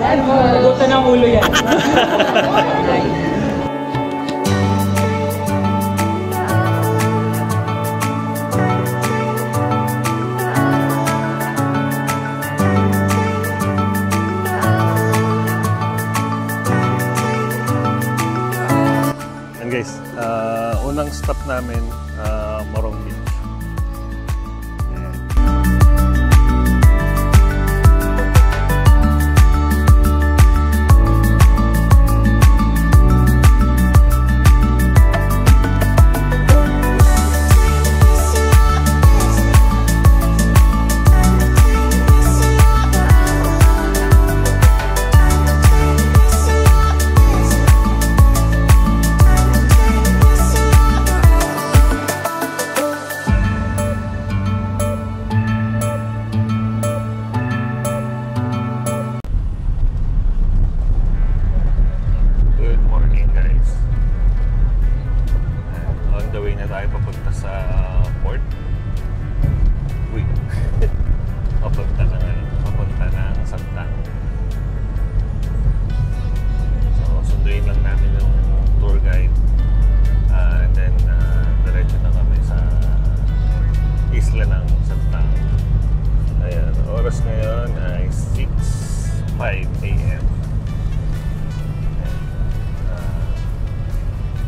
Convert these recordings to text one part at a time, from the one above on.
Nagutan ng ulo yan. And guys, unang stop namin, Morong Beach.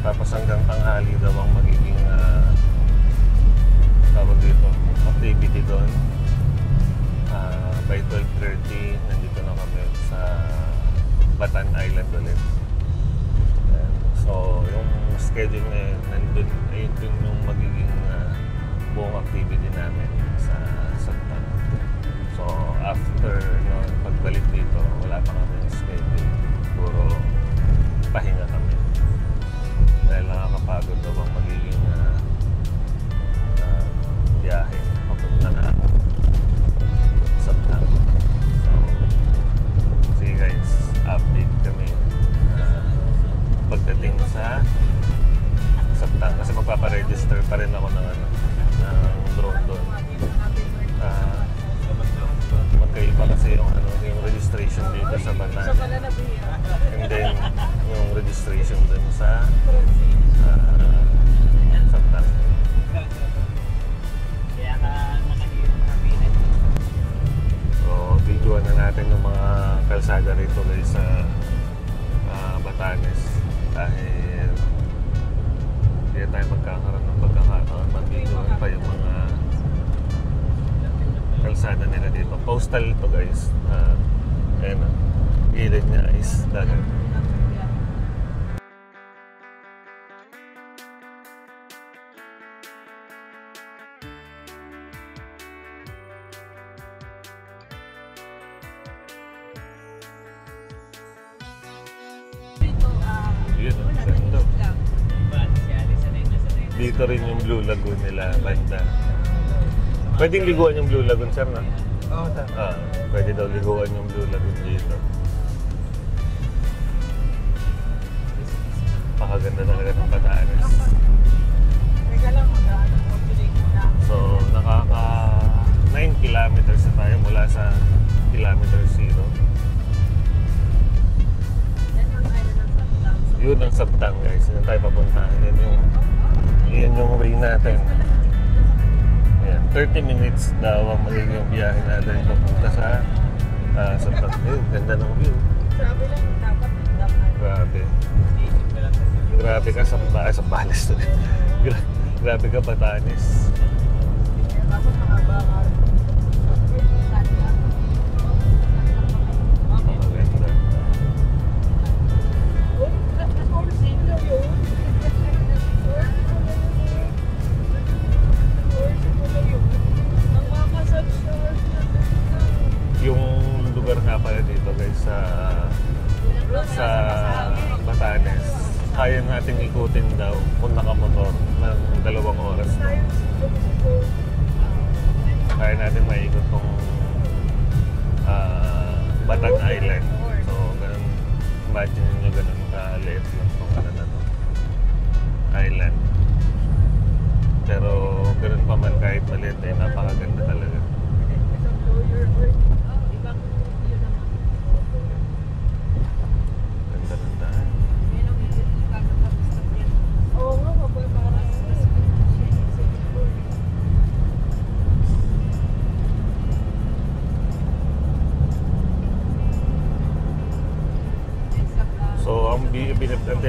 Tapos hanggang tanghali daw ang magiging tawag dito, activity doon. By 12:30 nandito na kami sa Batan Island ulit. So yung schedule na nandun, ayun din yung magiging buong activity namin sa Sabtang. So after no, pagbalik dito, wala pa kami schedule, puro pahinga kami. Dahil nakakapagod daw ang magiging biyahe papunta na Sabtang. So, sige guys, update kami pagdating sa Sabtang. Kasi magpaparegister pa rin ako ng drone doon. Magkaiba kasi yung registration dito sa Batan. And then yung registration dun sa Sabtang. So videoan na natin yung mga kalsada rito guys sa Batanes. Dahil hindi tayo magkakaroon ng pagkakataon, mag-videoan pa yung mga kalsada nila dito. Postal ito guys. Ayan, gilid niya is dagat. Dito rin yung Blue Lagoon nila, banda. Pwedeng liguan yung Blue Lagoon, sir, na? Oo, pwede daw liguan yung Blue Lagoon dito. Pakaganda talaga ng Batanes. So, nakaka 9 kilometers na tayo mula sa kilometer 0. Yun ang Sabtang guys, yun tayo papunta. Yan yung way natin. Ayan, 30 minutes daw ang magiging biyahe natin papunta sa Sabtang. Ganda ng view. Grabe. Grabe ka Sambales to. Grabe ka Batanes. Sa Batanes, kaya natin ikutin daw kung nakamotor ng 2 oras na. Kaya natin maikot tong Batan Island. So, ganun, imagine nyo ganun ka-liit lang itong na to, island. Pero ganun pa man kahit maliit, napakaganda talaga.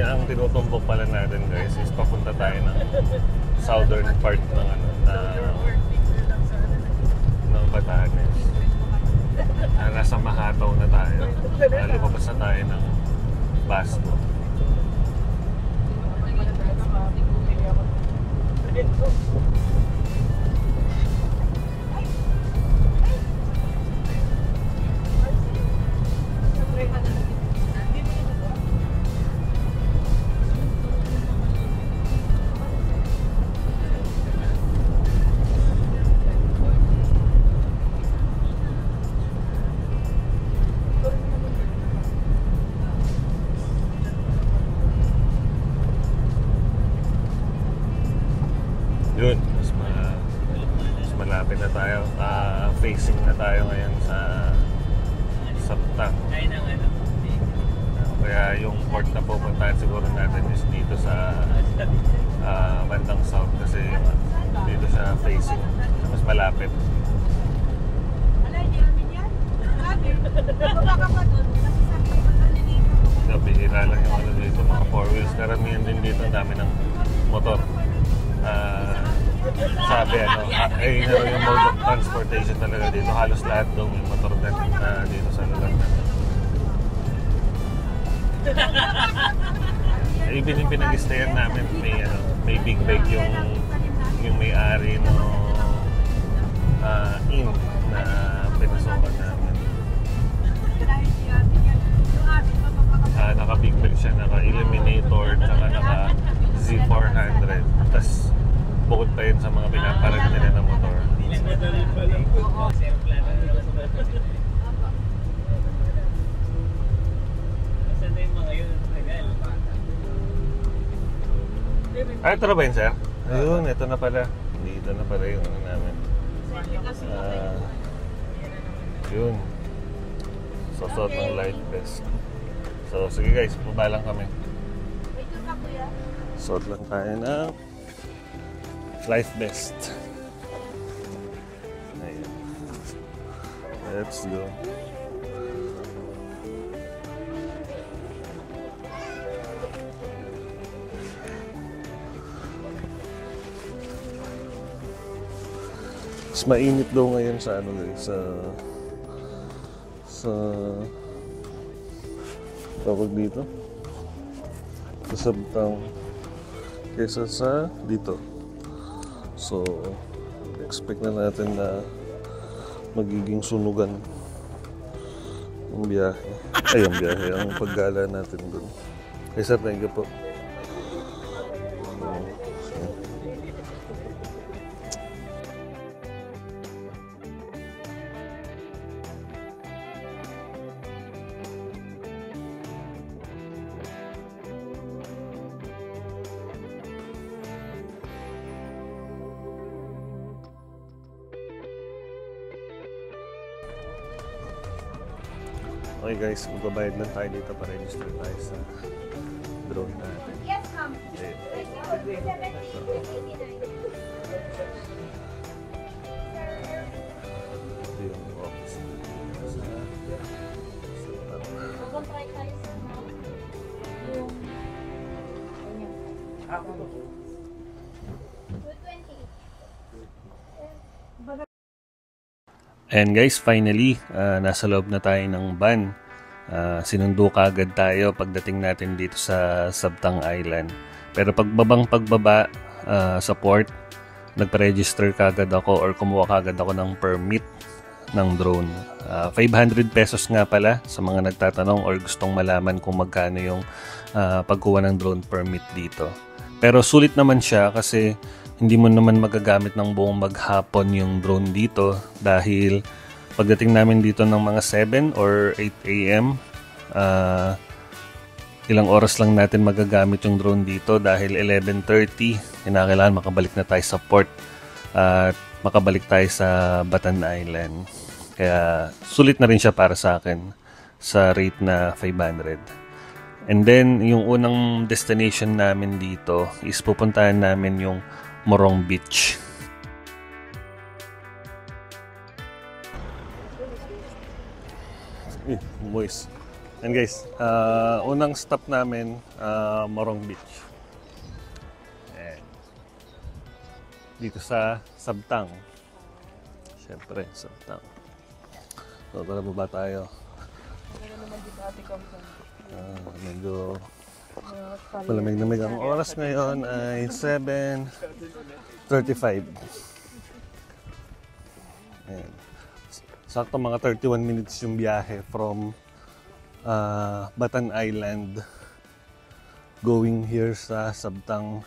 ang tinutumbok pala natin guys is papunta tayo ng southern part ng ng Batanes. Nasa Mahataw na tayo. Lumabas na tayo ng Basco. Yun, mas malapit na tayo. Facing na tayo ngayon sa Sabtang. Kaya yung port na pupuntahan siguro natin is dito sa bandang south kasi dito siya facing. Mas malapit. Bihira lang yung ano dito, mga 4 wheels. Karamihan din dito, ang dami ng motor. Sabi yung mode of transportation talaga dito, halos lahat daw may motor na dito sa lugar na even yung pinag-stayan namin may big bag yung may-ari no inn na pinasukan namin. Naka big bag siya, naka Eliminator, tsaka naka Z400, tas bukod pa yun sa mga pinaparag nila ng motor. Ito na ba yun, sir? Ayun, ito na pala. Dito na pala yung ano namin. Yun. Susot ng light vest. So, sige guys, baba lang kami. Suot lang tayo ng life vest. Ayan. Let's go. Mas mainit daw ngayon sa ano guys, sa tawag dito sa Sabtang kaysa sa dito. So expect na natin na magiging sunugan ang biyahe. Ay, ang biyahe, ang paggala natin dun. Hey sir, thank you po. Okay guys, magbabayad lang tayo dito para register tayo sa drone natin. Yes, ma'am. Okay. 1789. Ito yung office dito sa Mag-contract tayo sa ma'am. Yung... Ako. 220. And guys, finally, nasa loob na tayo ng van. Sinundo kaagad tayo pagdating natin dito sa Sabtang Island. Pero pagbaba sa port, nagpa-register kaagad ako or kumuha kaagad ako ng permit ng drone. 500 pesos nga pala sa mga nagtatanong or gustong malaman kung magkano yung pagkuha ng drone permit dito. Pero sulit naman siya kasi hindi mo naman magagamit ng buong maghapon yung drone dito dahil pagdating namin dito ng mga 7 or 8 AM, ilang oras lang natin magagamit yung drone dito dahil 11:30 kinakailangan makabalik na tayo sa port at makabalik tayo sa Batan Island. Kaya sulit na rin siya para sa akin sa rate na 500. And then yung unang destination namin dito is pupuntahan namin yung Morong Beach. Moist. And guys, unang stop namin, Morong Beach. Ayan. Dito sa Sabtang. Siyempre, Sabtang. So, tara baba tayo. Medyo malamig-lamig ang oras ngayon ay 7:35. Ayan. Sakto mga 31 minutes yung biyahe from Batan Island going here sa Sabtang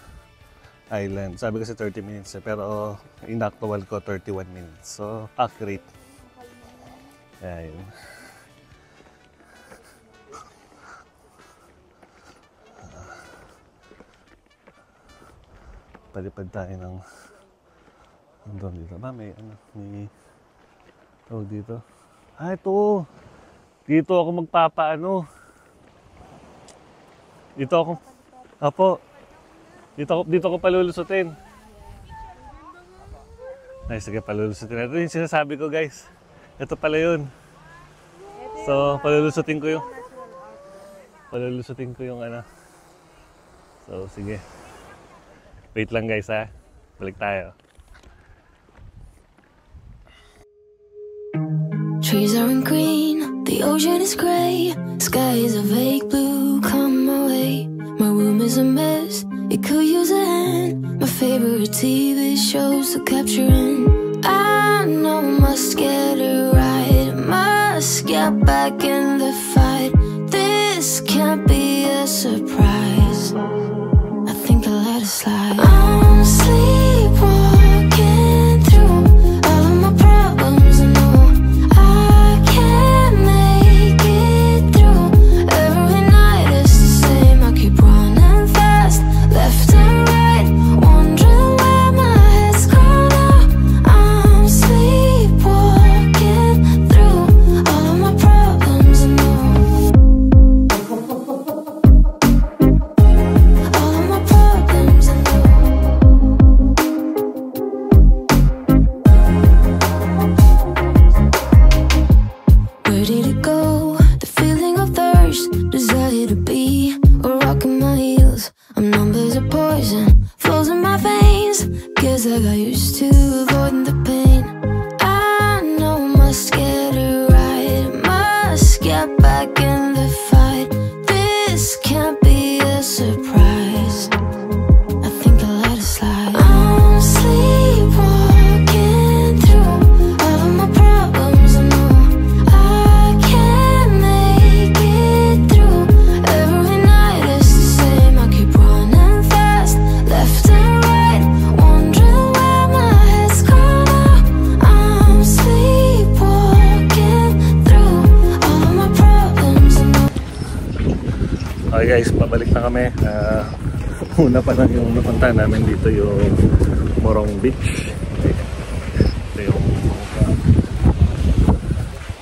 Island. Sabi kasi 30 minutes pero in-actual ko 31 minutes. So, accurate. Ayan. Palipad tayo ng doon dito ba? May tawag dito. Ito! Dito ako magpapaano. Dito ako palulusutin. Ay, sige, palulusutin. Ito yung sinasabi ko, guys. Ito pala yun. So, palulusutin ko yung ano. So, sige. Wait lang, guys, ha. Balik tayo. Trees aren't green, the ocean is gray, sky is a vague blue, come my way. My room is a mess, it could use a hand. My favorite TV shows to capture in. I know I must get it right, must get back in the fight. This can't be a surprise, I think I'll let it slide. I'm sleepwalking through all of my problems, I know I can't make it through. Every night it's the same, I keep running fast, left and right, wondering where my head's gone now. I'm sleepwalking through all of my problems, I know. All of my problems, I know. Where did it go? The feeling of thirst, desire to be a rock in my heels. I'm numb as a poison, flows in my veins. Guess I got used to avoiding the pain. I know I must get it right, must get back in the fight. This can't be a surprise, I think I'll let it slide. I'm sleepwalking through all of my problems, I know I can't make it through. Every night it's the same, I keep running fast, left and right, wondering where my head's gone now. I'm sleepwalking through all of my problems, I know. Okay guys, pabalik na kami. Una pa lang yung napunta namin dito yung Morong Beach. Ito yung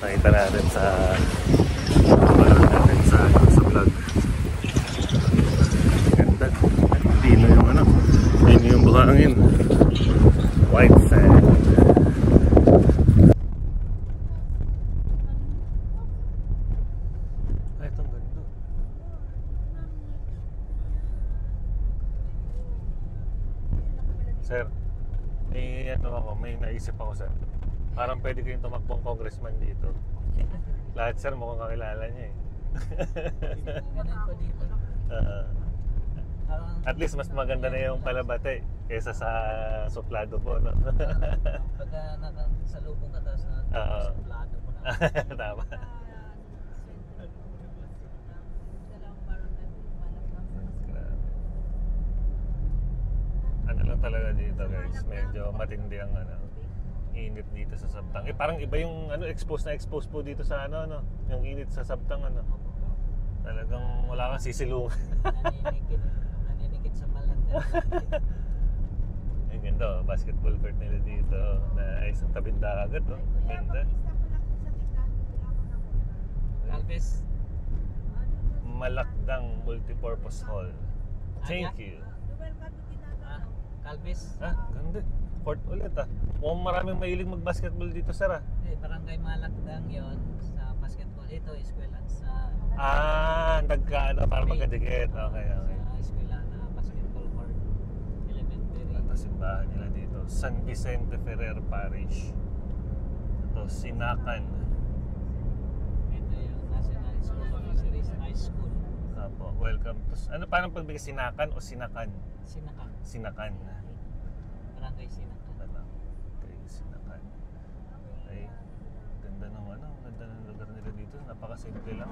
nakita natin sa vlog. Ganda. Dino yung ano, dino yung buhangin. White sand. Ay, itong ganda. Sir, may naisip ako, sir. Parang pwede kayong tumakbong congressman dito. Lahat, sir, mukhang kakilala niya eh. Ganun po dito. At least mas maganda na yung palabate kaysa sa suplado po, no? Pagka nakasalubong ka, tapos suplado mo na. Tama. Ano lang talaga dito, guys, medyo matindi ang init dito sa Sabtang. Parang iba yung expose po dito sa yung init sa Sabtang, Talagang wala kang sisilungan. Naninikit sa balat. Ang ganda, basketball court nila dito na isang tabing dagat, Ganda. Calves. Malakdang Multipurpose Hall. Thank you. Calves. Ganda. Court ulit, Mukhang maraming mahilig mag-basketball dito, sir, Barangay Malakdang yon sa basketball. dito, eskwela sa... Nagkaano para magkadikit. Okay. Sa eskwela na basketball court. Elementary. Ito simbahan nila dito. San Vicente Ferrer Parish. Ito, Sinakan. Ito yung National School of Fisheries High School. Apo, welcome to... Paano pagbigay? Sinakan o Sinakan? Sinakan. Sinakan. Barangay Sinakan. Okay, Sinakan. Okay. Ganda ng lugar nila dito. Napakasimple lang.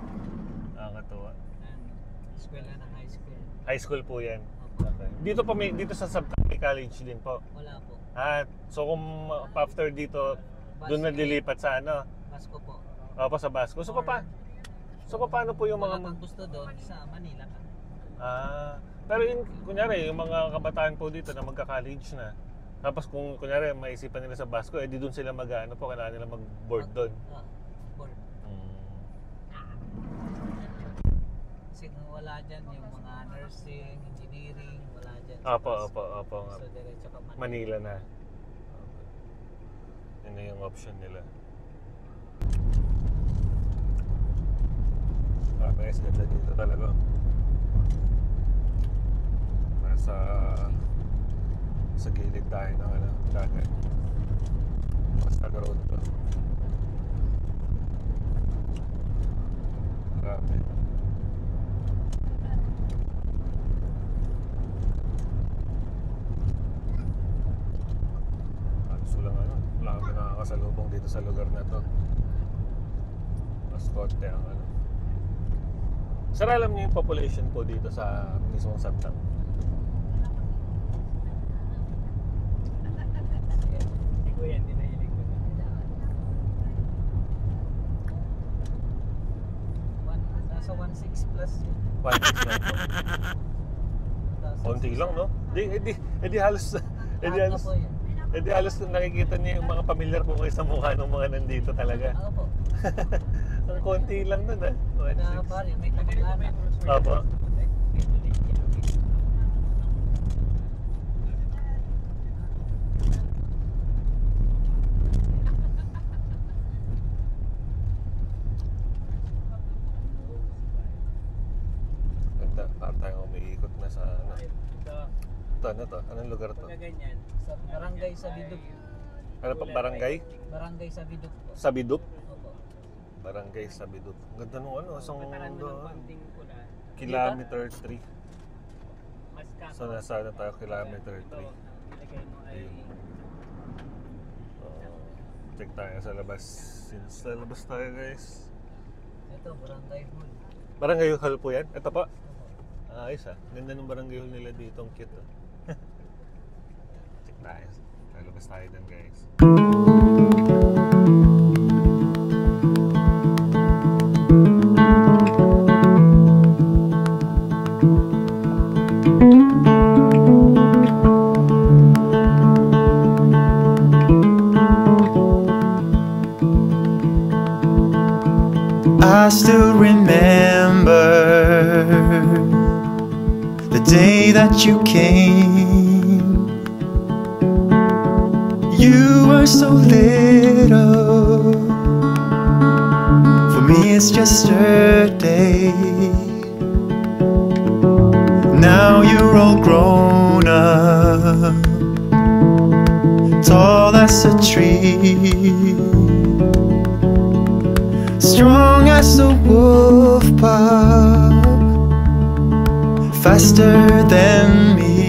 Nakakatuwa. And eskwela ng high school. High school po yan. Opo. Okay. Dito sa Sabta may college din po. Wala po. So kung after dito, doon na dilipat sa ano? Basco po. Opo, sa Basco. So paano po yung Wala mga... kang gusto doon sa Manila ka. Pero kunyari, yung mga kabataan po dito na magka-college na, tapos kung kunyari maisipan nila sa Basco, di doon sila mag-ano po, kailangan nila mag-board doon. Board. Kasi wala dyan yung mga nursing, engineering, wala dyan. Opo. So diretso ka Manila na. Yun na yung option nila. Guys, ganda dito talaga. Sa gilid tayo ng dagat. Basta road to. Grabe. Gusto lang wala kami nakakasalubong dito sa lugar na to. Mas konti ang Sir, alam niyo yung population po dito sa mismong Sabtang? Hindi ko yan, dinahilig ko. Nasa 1.6 plus yun. 1.6 lang po. Konti lang, no? Di halos... Di halos nakikita niyo yung mga pamilyar po kayo sa mukha ng mga nandito talaga. Ako po. Ang konti lang nun, ah. 1.6. Pare, may kamag-anak. Opo. Ganda, parang tayong umiikot na sa Ito, ano to? Anong lugar to? Ganyan. Sa Barangay Sabidug. Ano pa, barangay? Barangay Sabidug po. Sabiduk? Opo. Barangay Sabiduk. Ang ganda nung isang kilometer 3. So nasa tayo, kilometer 3. Ayun. Check tayo sa labas. Since sa labas tayo, guys. Ito, Barangay Hall. Barangay Hall po yan? Ito pa? Ayos Ganda ng barangay hall nila dito. Ang cute Check tayo. Labas tayo dun, guys. I still remember the day that you came. You were so little. For me it's just a day. Now you're all grown up, tall as a tree, strong as a wolf pup, faster than me.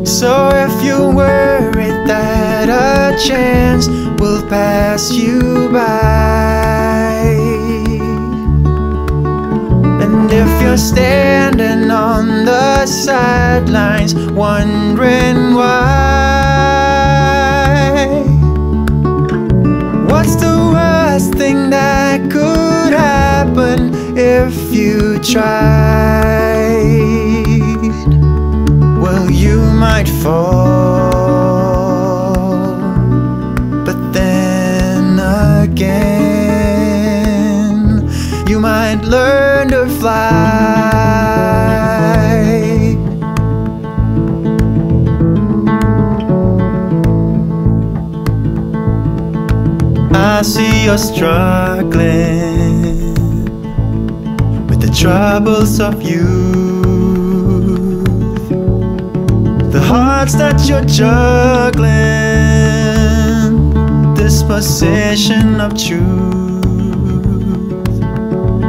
So if you're worried that a chance will pass you by, and if you're standing on the sidelines wondering why, what's the worst thing that could happen if you tried? Well, you might fall, but then again, you might learn to fly. I see you're struggling with the troubles of youth, the hearts that you're juggling, disposition of truth.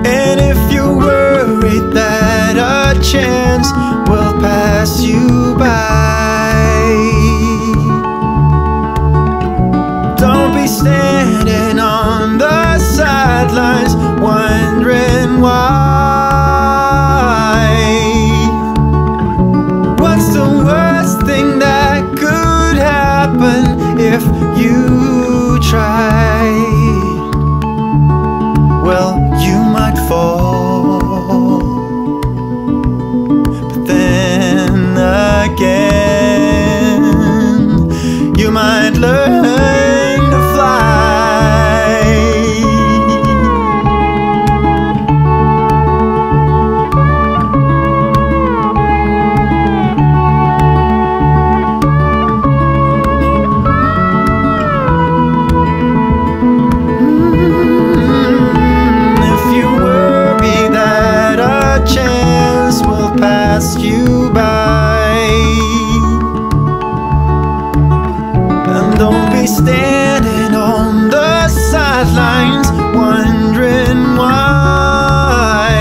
And if you're worried that a chance will pass you by, don't be standing on the sidelines wondering why. What's the worst thing that could happen if you tried? Well, you might fall, but then again, you might learn to fly. If you worry that a chance will pass you by, and don't be standing on the sidelines wondering why.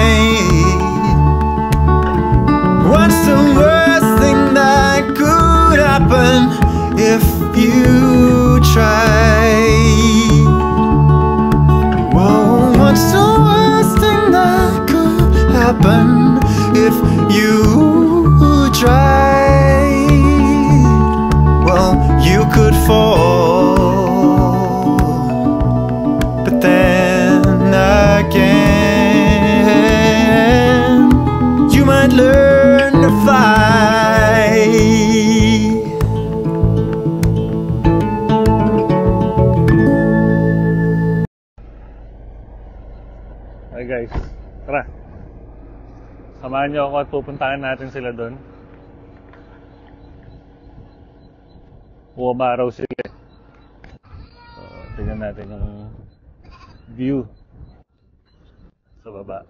What's the worst thing that could happen if you tried? Whoa, what's the worst thing that could happen if you tried? Well, you could fall, but then again, you might learn to fly. Hi guys, tara. Samahan niyo ako at pupuntahan natin sila doon. Umaraw sila. So, tingnan natin yung view sa baba.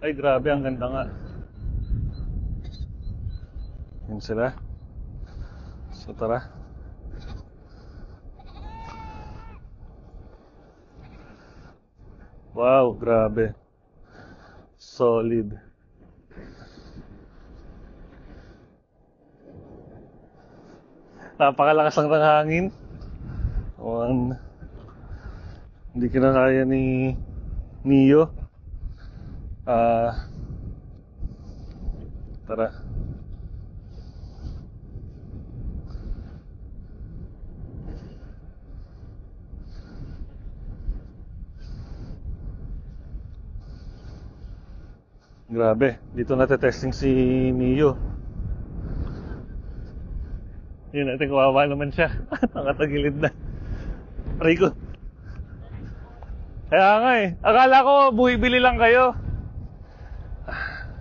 Ay, grabe, ang ganda nga. Yun sila. So, tara. Wow, grabe. Solid. Napakalakas lang ng hangin. Hindi kinakaya ni Neo. Tara. Grabe, dito natetesting si Neo. Yun natin, kawawa naman siya. Nakatagilid na. Rico. Kaya nga eh. Akala ko buibili lang kayo.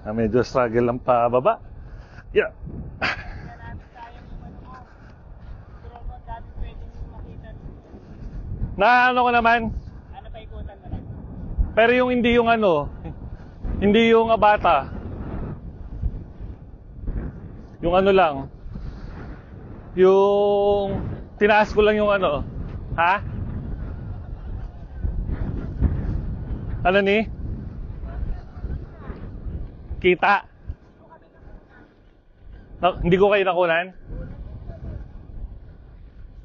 Medyo struggle lang pa baba. Yeah. Na ano ko naman? Ano pa ikutan na lang? Pero yung hindi yung ano, hindi yung Abata. Yung ano lang. Yung tinaas ko lang yung ano. Ha? Ano ni? Kita? Hindi ko kayo nakunan?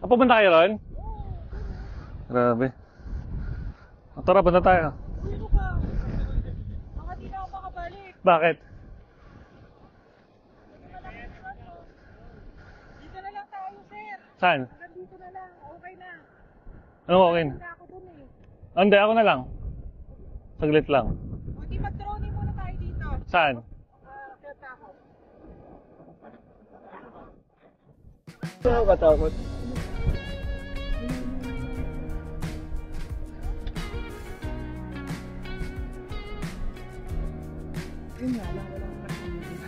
Pupunta kayo ron? Grabe. Tara, punta tayo. Baka di na ako makabalik. Bakit? Dito na lang tayo, sir. Saan? Dito na lang. Okay na. Ano okay? Hindi ako dun eh. Hindi, ako na lang. Saglit lang. O di mag-droning muna tayo dito. Saan? Kaya ako. Nakakatakot. Yun nga lang, walang nakikita.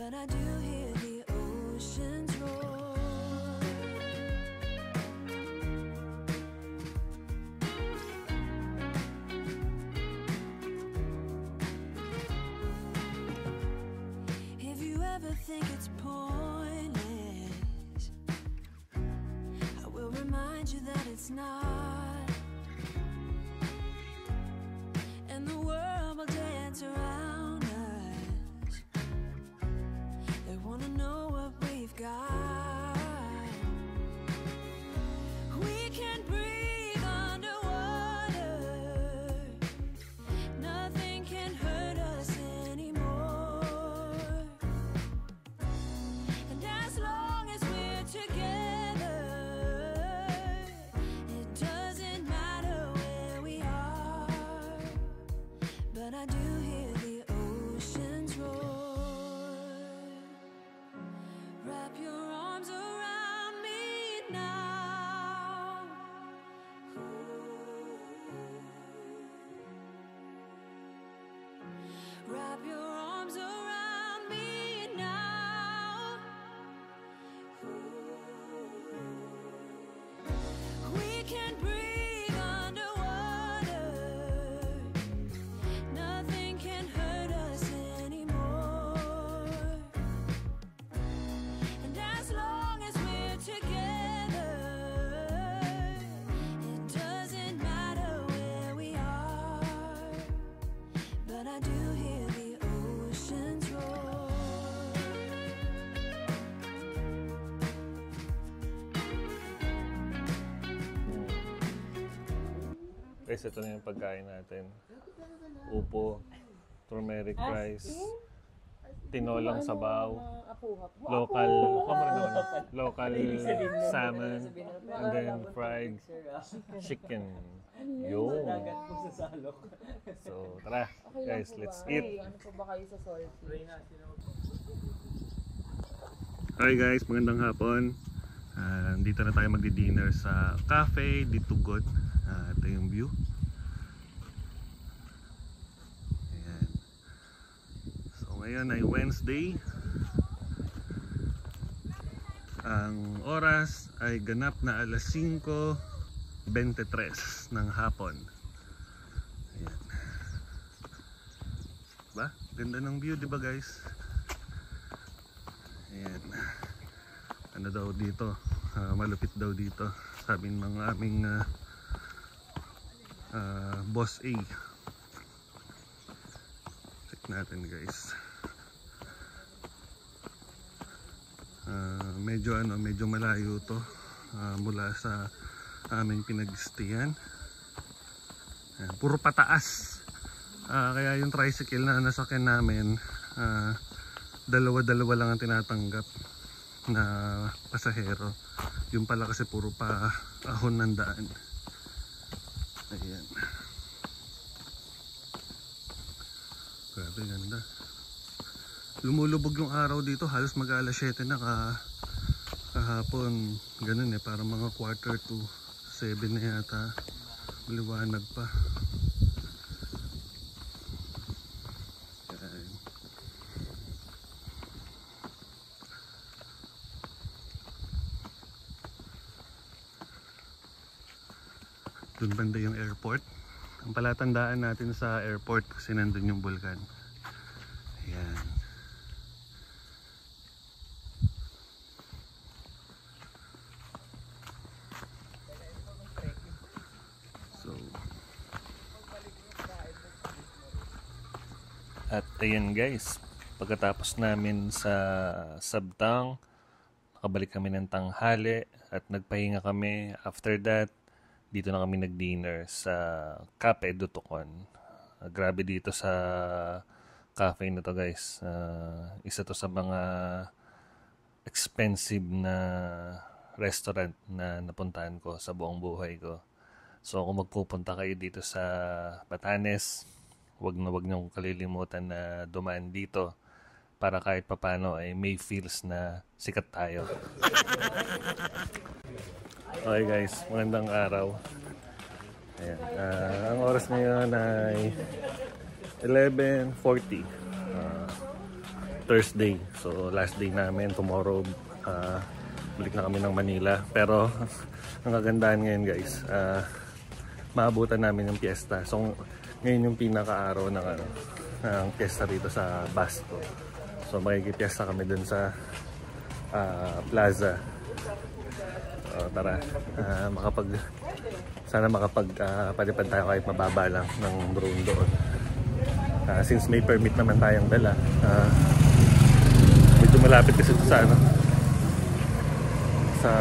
but I do hear the oceans roar. If you ever think it's pointless, I will remind you that it's not. And the world will dance around us. They wanna know what we've got. We can breathe underwater. Nothing can hurt us anymore. And as long as we're together, it doesn't matter where we are. But I do hear the oceans roar. Wrap your arms around me now. Wrap your arms around me now. We can breathe underwater. Nothing can hurt us anymore. And as long as we're together, it doesn't matter where we are. But I do hear the oceans roar. Guys, ito na yung pagkain natin. Upo, turmeric rice, tinolang sabaw, local salmon, and then fried chicken. Yo! So, tara guys, let's eat! Ano po ba kayo sa salty? Hi guys, magandang hapon. Dito na tayo magdi-dinner sa cafe dito good. Ito yung view. Ayan. So ngayon ay Wednesday. Ang oras ay ganap na alas 5:23 ng hapon. Ayan. Diba? Ganda ng view, diba guys? Ayan. Ano daw dito? Malupit daw dito. Sabi ng mga aming boss A. Check natin guys. Medyo malayo to mula sa aming pinag-stayan. Puro pataas. Kaya yung tricycle na nasakyan namin, dalawa-dalawa lang ang tinatanggap na pasahero. Yung pala kasi puro pa ahon ng daan. Ayan. Grabe ganda. Lumulubog yung araw dito, halos mag-alas 7 na kahapon. Ganun para mga 6:45 na yata. Maliwanag pa. Ayan. Doon banda yung airport. Ang palatandaan natin sa airport kasi nandun yung bulkan. Ayan. So, at ayan guys, pagkatapos namin sa Sabtang, nakabalik kami ng tanghali at nagpahinga kami. After that, dito na kami nag-dinner sa Cafe Dutukon. Grabe dito sa cafe na to guys. Isa to sa mga expensive na restaurant na napuntahan ko sa buong buhay ko. So kung magpupunta kayo dito sa Batanes, wag niyong kalilimutan na dumaan dito para kahit papano ay may feels na sikat tayo. Okay guys, magandang araw. Ayan. Ang oras ngayon ay 11:40. Thursday. So last day namin. Tomorrow balik na kami ng Manila. Pero ang kagandahan ngayon guys, maabutan namin yung piyesta. So ngayon yung pinaka-araw ng piyesta dito sa Basco. So makikipiyesta kami dun sa plaza. Tara, sana makapagpalipad tayo kahit mababa lang ng drone doon. Since may permit naman tayong dala, medyo malapit kasi sa sa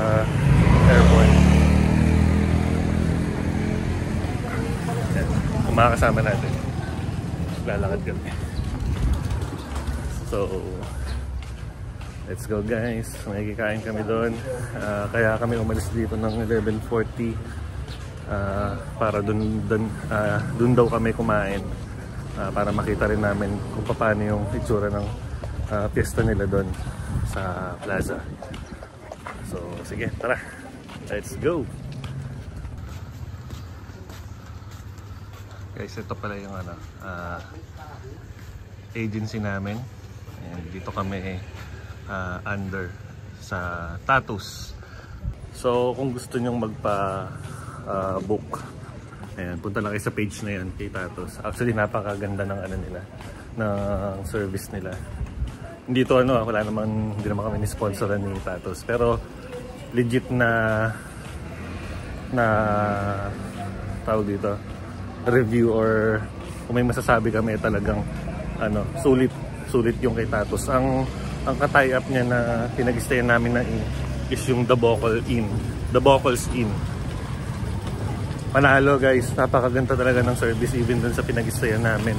airport. Yan, kung makakasama natin, lalakad kami. So let's go guys, may kikain kami doon. Kaya kami umalis dito ng 11:40 para dun daw kami kumain, para makita rin namin kung paano yung itsura ng piyesta nila doon sa plaza. So sige, tara, let's go guys. Ito pala yung agency namin. Ayan, dito kami under sa Tattoos. So kung gusto nyong magpa-book, ayan, punta lang kayo sa page na yan kay Tattoos. Actually napakaganda ng nila, ng service nila. Hindi to wala namang, hindi naman kami ni-sponsoran ni Tattoos, pero legit na tawag dito, review, or kung may masasabi kami talagang sulit yung kay Tattoos. Ang ka-tie up niya na pinag-stayan namin na is yung The Bocals Inn. Panalo guys, napakaganda talaga ng service even dun sa pinag-stayan namin.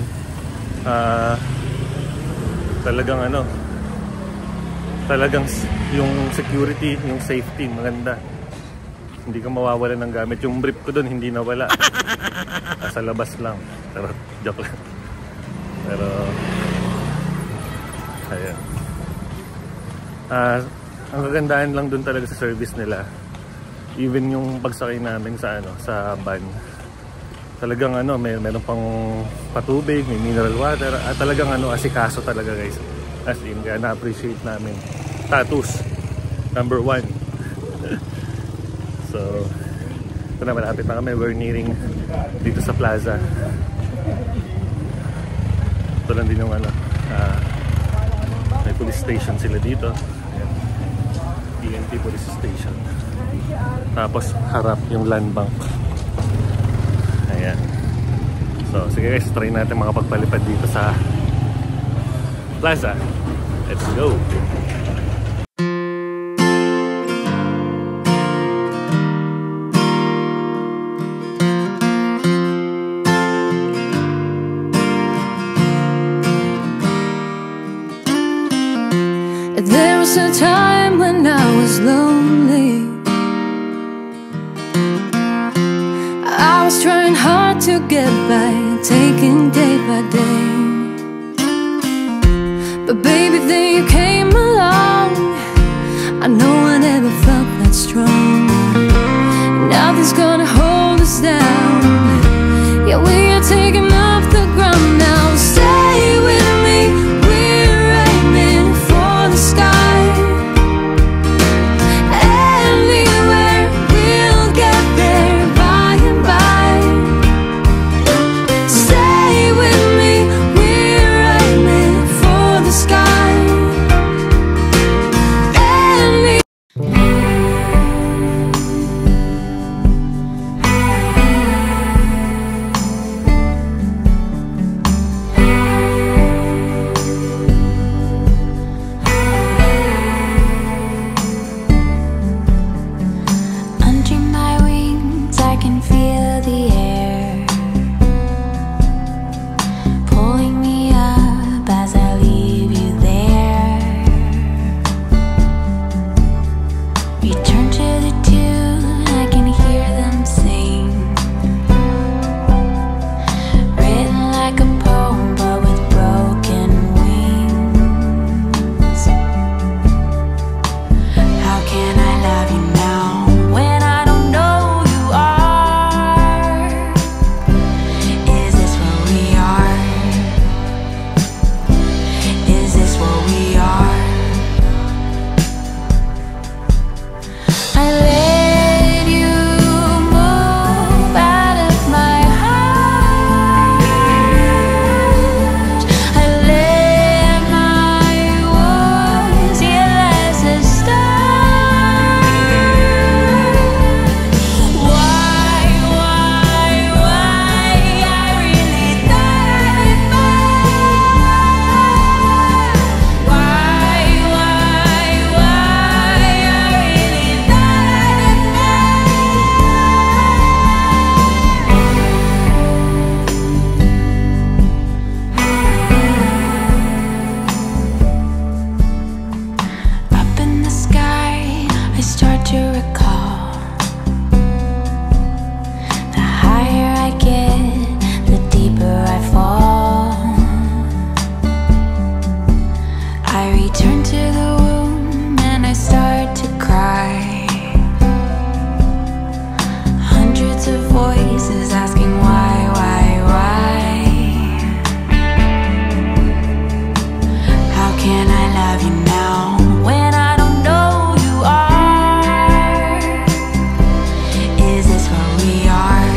Talagang yung security, yung safety, maganda. Hindi ka mawawala ng gamit. Yung brief ko dun hindi nawala. Sa labas lang. Pero joke lang. Pero ayan. Ang kagandahan lang dun talaga sa service nila, even yung pagsakay namin sa sa van, talagang meron pang patubig, may mineral water, at talagang asikaso talaga guys. As in, kaya na-appreciate namin. Tattoos number 1. So ito na, malapit na kami. We're nearing dito sa plaza. Ito lang din yung may police station sila dito. PNP police station. Tapos harap yung land bank. Ayan. So sige guys, try natin makapagpalipad dito sa plaza. Let's go. There was a time when I was lonely. I was trying hard to get by, taking day by day. But baby, then you came along. I know I never felt that strong. Nothing's gonna hold us down. Yeah, we are taking off the ground now. Stay with me. Sky to recall. The higher I get, the deeper I fall. I return to the womb and I start to cry. Hundreds of voices asking why. How can I love you now when I don't know you are? Is this what we are?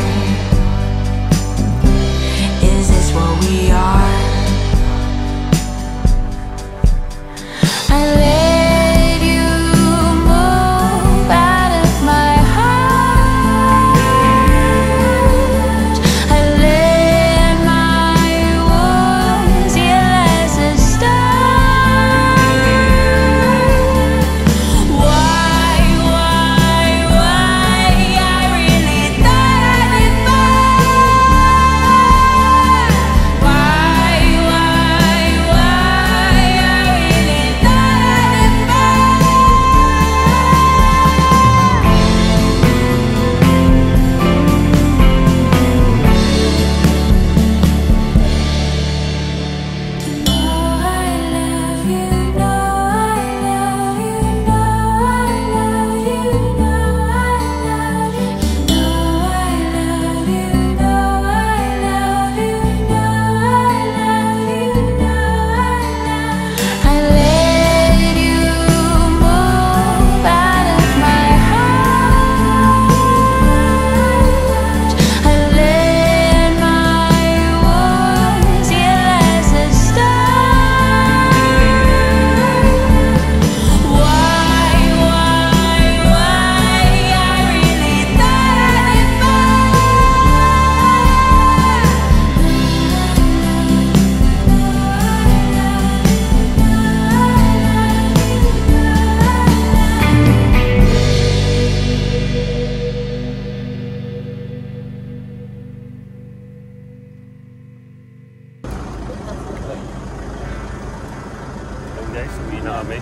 Is this what we are? I let you move out of my heart. I let my wounds heal as a start. Why? I really thought I'd be fine. Why? I really thought I'd be I let you move out of my heart. I let my wounds heal as a start. Why? I really thought I'd be Ayan guys, uwi na kami.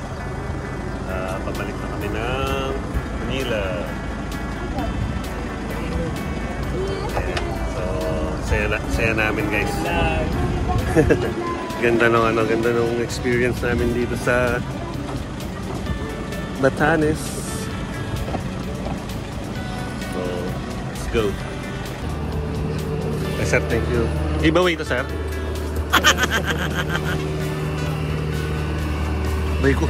Pabalik na kami ng Manila. Ayan. So, saya namin guys. Ganda ng experience namin dito sa Batanes. So, let's go. Sir, thank you. Giveaway to, sir. Bye ko.